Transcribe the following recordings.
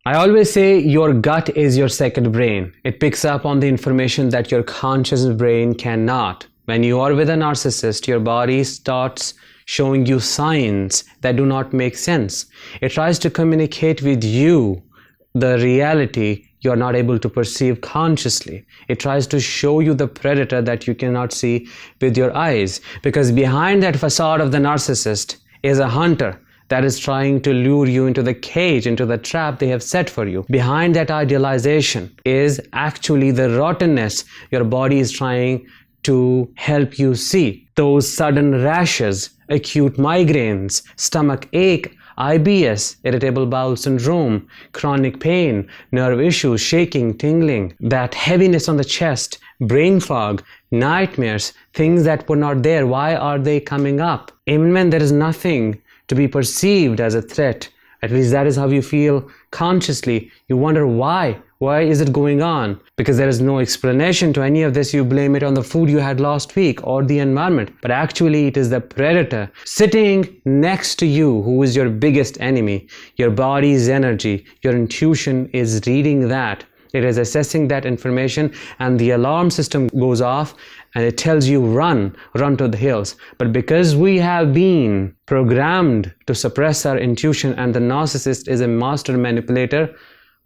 I always say your gut is your second brain. It picks up on the information that your conscious brain cannot. When you are with a narcissist, your body starts showing you signs that do not make sense. It tries to communicate with you the reality you are not able to perceive consciously. It tries to show you the predator that you cannot see with your eyes, because behind that facade of the narcissist is a hunter that is trying to lure you into the cage, into the trap they have set for you. Behind that idealization is actually the rottenness your body is trying to help you see. Those sudden rashes, acute migraines, stomach ache, IBS, irritable bowel syndrome, chronic pain, nerve issues, shaking, tingling, that heaviness on the chest, brain fog, nightmares, things that were not there. Why are they coming up? Even when there is nothing to be perceived as a threat, at least that is how you feel consciously, you wonder why. Why is it going on? Because there is no explanation to any of this. You blame it on the food you had last week or the environment. But actually it is the predator sitting next to you who is your biggest enemy. Your body's energy, your intuition is reading that. It is assessing that information, and the alarm system goes off and it tells you run to the hills. But because we have been programmed to suppress our intuition and the narcissist is a master manipulator,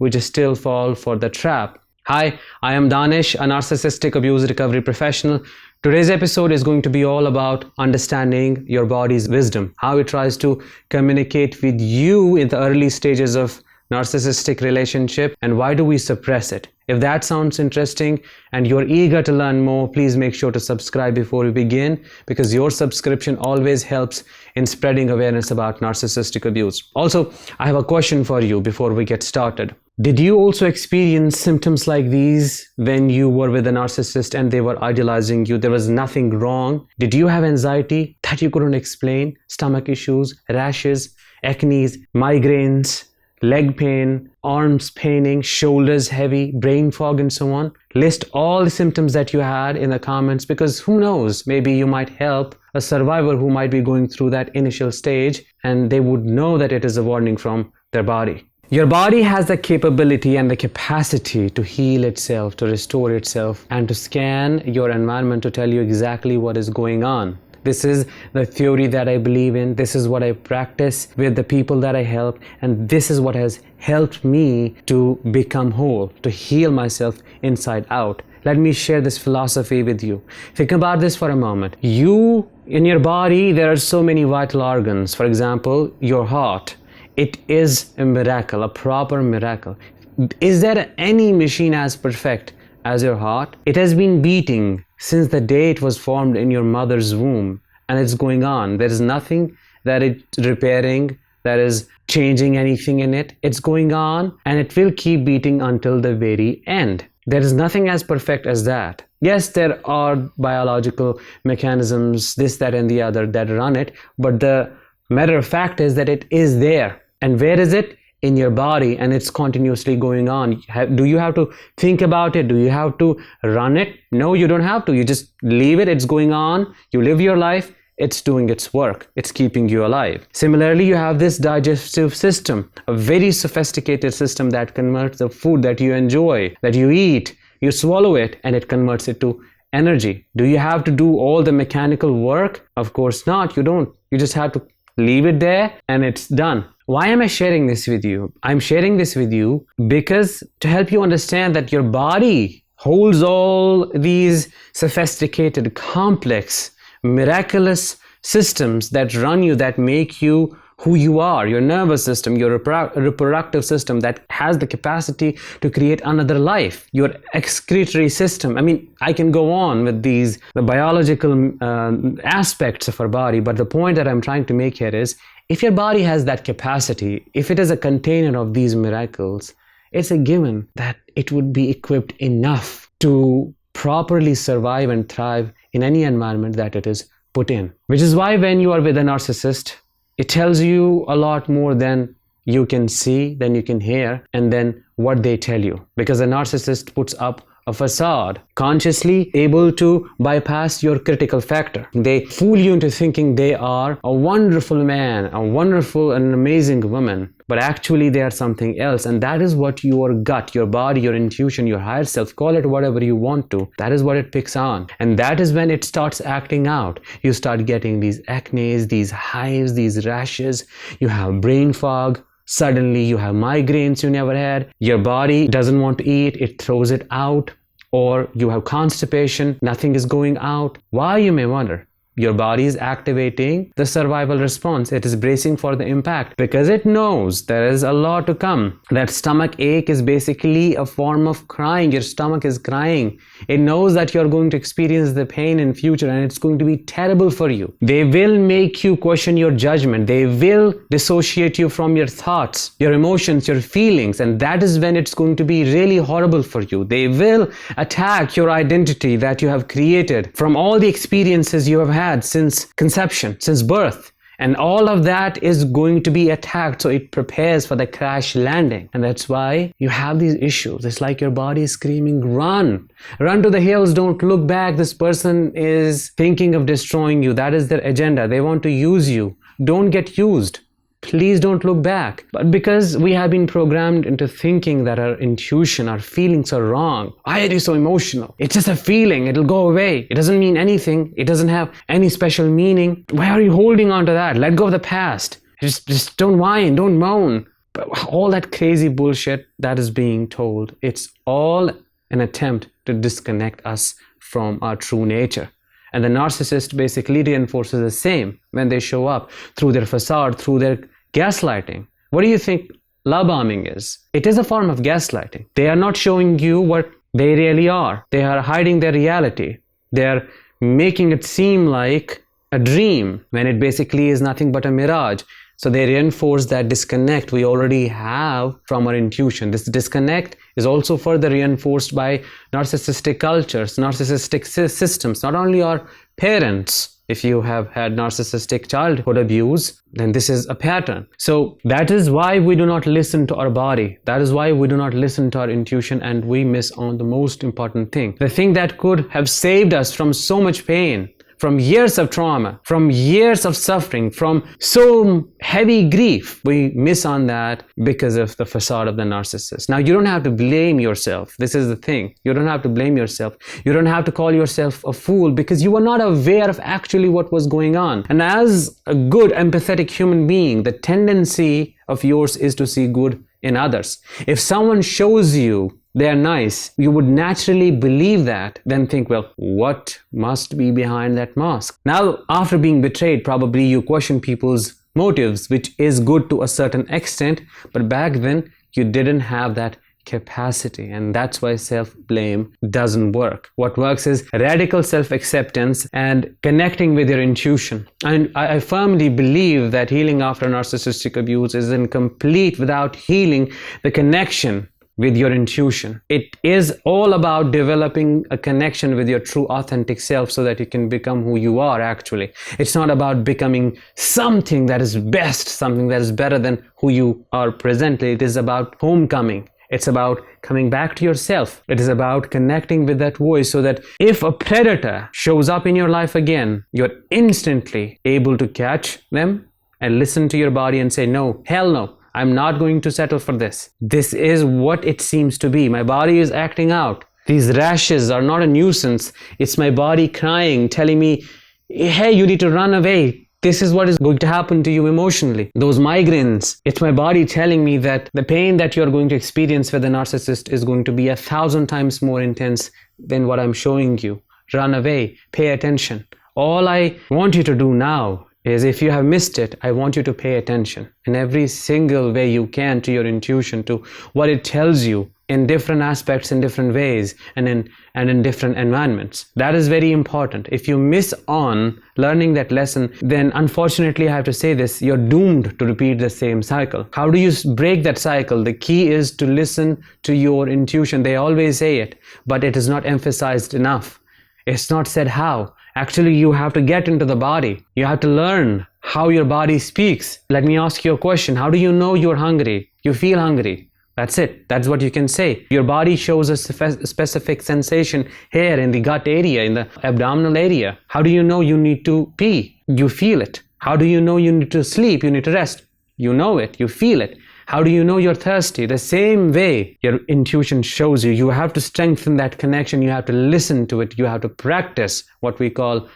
we just still fall for the trap. Hi, I am Danish, a narcissistic abuse recovery professional. Today's episode is going to be all about understanding your body's wisdom, how it tries to communicate with you in the early stages of narcissistic relationship, and why do we suppress it. If that sounds interesting and you're eager to learn more, please make sure to subscribe before we begin, because your subscription always helps in spreading awareness about narcissistic abuse. Also, I have a question for you before we get started. Did you also experience symptoms like these when you were with a narcissist and they were idealizing you? There was nothing wrong. Did you have anxiety that you couldn't explain? Stomach issues, rashes, acne, migraines, leg pain, arms paining, shoulders heavy, brain fog, and so on? List all the symptoms that you had in the comments, because who knows, maybe you might help a survivor who might be going through that initial stage and they would know that it is a warning from their body. Your body has the capability and the capacity to heal itself, to restore itself, and to scan your environment to tell you exactly what is going on. This is the theory that I believe in. This is what I practice with the people that I help. And this is what has helped me to become whole, to heal myself inside out. Let me share this philosophy with you. Think about this for a moment. In your body, there are so many vital organs. For example, your heart. It is a miracle, a proper miracle. Is there any machine as perfect as your heart? It has been beating since the day it was formed in your mother's womb, and it's going on. There is nothing that it's repairing, that is changing anything in it. It's going on, and it will keep beating until the very end. There is nothing as perfect as that. Yes, there are biological mechanisms, this, that, and the other that run it, but the matter of fact is that it is there. And where is it? In your body, and it's continuously going on. Do you have to think about it? Do you have to run it? No, you don't have to. You just leave it. It's going on. You live your life. It's doing its work. It's keeping you alive. Similarly, you have this digestive system, a very sophisticated system that converts the food that you enjoy, that you eat, you swallow it, and it converts it to energy. Do you have to do all the mechanical work? Of course not. You don't. You just have to leave it there and it's done. Why am I sharing this with you? I'm sharing this with you because to help you understand that your body holds all these sophisticated, complex, miraculous systems that run you, that make you who you are, your nervous system, your reproductive system that has the capacity to create another life, your excretory system. I mean, I can go on with the biological aspects of our body, but the point that I'm trying to make here is, if your body has that capacity, if it is a container of these miracles, it's a given that it would be equipped enough to properly survive and thrive in any environment that it is put in. Which is why when you are with a narcissist, it tells you a lot more than you can see, than you can hear, and then what they tell you. Because a narcissist puts up a facade, consciously able to bypass your critical factor. They fool you into thinking they are a wonderful man, a wonderful and amazing woman, but actually they are something else. And that is what your gut, your body, your intuition, your higher self, call it whatever you want to, that is what it picks on. And that is when it starts acting out. You start getting these acnes, these hives, these rashes, you have brain fog. Suddenly you have migraines you never had, your body doesn't want to eat, it throws it out, or you have constipation, nothing is going out. Why, you may wonder? Your body is activating the survival response. It is bracing for the impact because it knows there is a lot to come. That stomach ache is basically a form of crying. Your stomach is crying. It knows that you're going to experience the pain in future and it's going to be terrible for you. They will make you question your judgment. They will dissociate you from your thoughts, your emotions, your feelings, and that is when it's going to be really horrible for you. They will attack your identity that you have created from all the experiences you have had since conception, since birth. And all of that is going to be attacked, so it prepares for the crash landing. And that's why you have these issues. It's like your body is screaming, run to the hills, don't look back. This person is thinking of destroying you. That is their agenda. They want to use you. Don't get used. Please don't look back. But because we have been programmed into thinking that our intuition, our feelings are wrong. Why are you so emotional? It's just a feeling. It'll go away. It doesn't mean anything. It doesn't have any special meaning. Why are you holding on to that? Let go of the past. Just don't whine, don't moan. But all that crazy bullshit that is being told, it's all an attempt to disconnect us from our true nature. And the narcissist basically reinforces the same when they show up through their facade, through their gaslighting. What do you think love bombing is? It is a form of gaslighting. They are not showing you what they really are. They are hiding their reality. They are making it seem like a dream when it basically is nothing but a mirage. So they reinforce that disconnect we already have from our intuition. This disconnect is also further reinforced by narcissistic cultures, narcissistic systems. Not only our parents, if you have had narcissistic childhood abuse, then this is a pattern. So that is why we do not listen to our body. That is why we do not listen to our intuition, and we miss on the most important thing. The thing that could have saved us from so much pain, from years of trauma, from years of suffering, from so heavy grief. We miss on that because of the facade of the narcissist. Now, you don't have to blame yourself. This is the thing. You don't have to blame yourself. You don't have to call yourself a fool because you were not aware of actually what was going on. And as a good, empathetic human being, the tendency of yours is to see good in others. If someone shows you they're nice, you would naturally believe that, then think, well, what must be behind that mask? Now, after being betrayed, probably you question people's motives, which is good to a certain extent, but back then you didn't have that capacity, and that's why self-blame doesn't work. What works is radical self-acceptance and connecting with your intuition. And I firmly believe that healing after narcissistic abuse is incomplete without healing the connection with your intuition. It is all about developing a connection with your true authentic self so that you can become who you are actually. It's not about becoming something that is best, something that is better than who you are presently. It is about homecoming. It's about coming back to yourself. It is about connecting with that voice so that if a predator shows up in your life again, you're instantly able to catch them and listen to your body and say, no, hell no. I'm not going to settle for this. This is what it seems to be. My body is acting out. These rashes are not a nuisance. It's my body crying, telling me, hey, you need to run away. This is what is going to happen to you emotionally. Those migraines, it's my body telling me that the pain that you're going to experience with a narcissist is going to be 1,000 times more intense than what I'm showing you. Run away, pay attention. All I want you to do now is, if you have missed it, I want you to pay attention in every single way you can to your intuition, to what it tells you in different aspects, in different ways, and in different environments. That is very important. If you miss on learning that lesson, then unfortunately I have to say this, you're doomed to repeat the same cycle. How do you break that cycle? The key is to listen to your intuition. They always say it, but it is not emphasized enough. It's not said how. Actually, you have to get into the body. You have to learn how your body speaks. Let me ask you a question. How do you know you're hungry? You feel hungry. That's it. That's what you can say. Your body shows a specific sensation here in the gut area, in the abdominal area. How do you know you need to pee? You feel it. How do you know you need to sleep? You need to rest. You know it. You feel it. How do you know you're thirsty? The same way your intuition shows you. You have to strengthen that connection. You have to listen to it. You have to practice what we call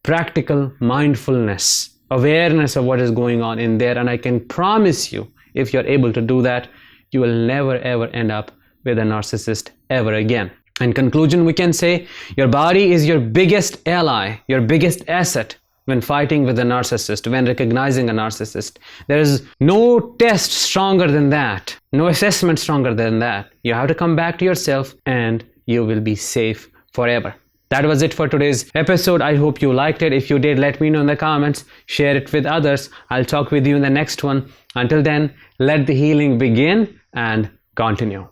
practical mindfulness, awareness of what is going on in there. And I can promise you, if you're able to do that, you will never ever end up with a narcissist ever again. In conclusion, we can say your body is your biggest ally, your biggest asset when fighting with a narcissist, when recognizing a narcissist. There is no test stronger than that, no assessment stronger than that. You have to come back to yourself and you will be safe forever. That was it for today's episode. I hope you liked it. If you did, let me know in the comments. Share it with others. I'll talk with you in the next one. Until then, let the healing begin and continue.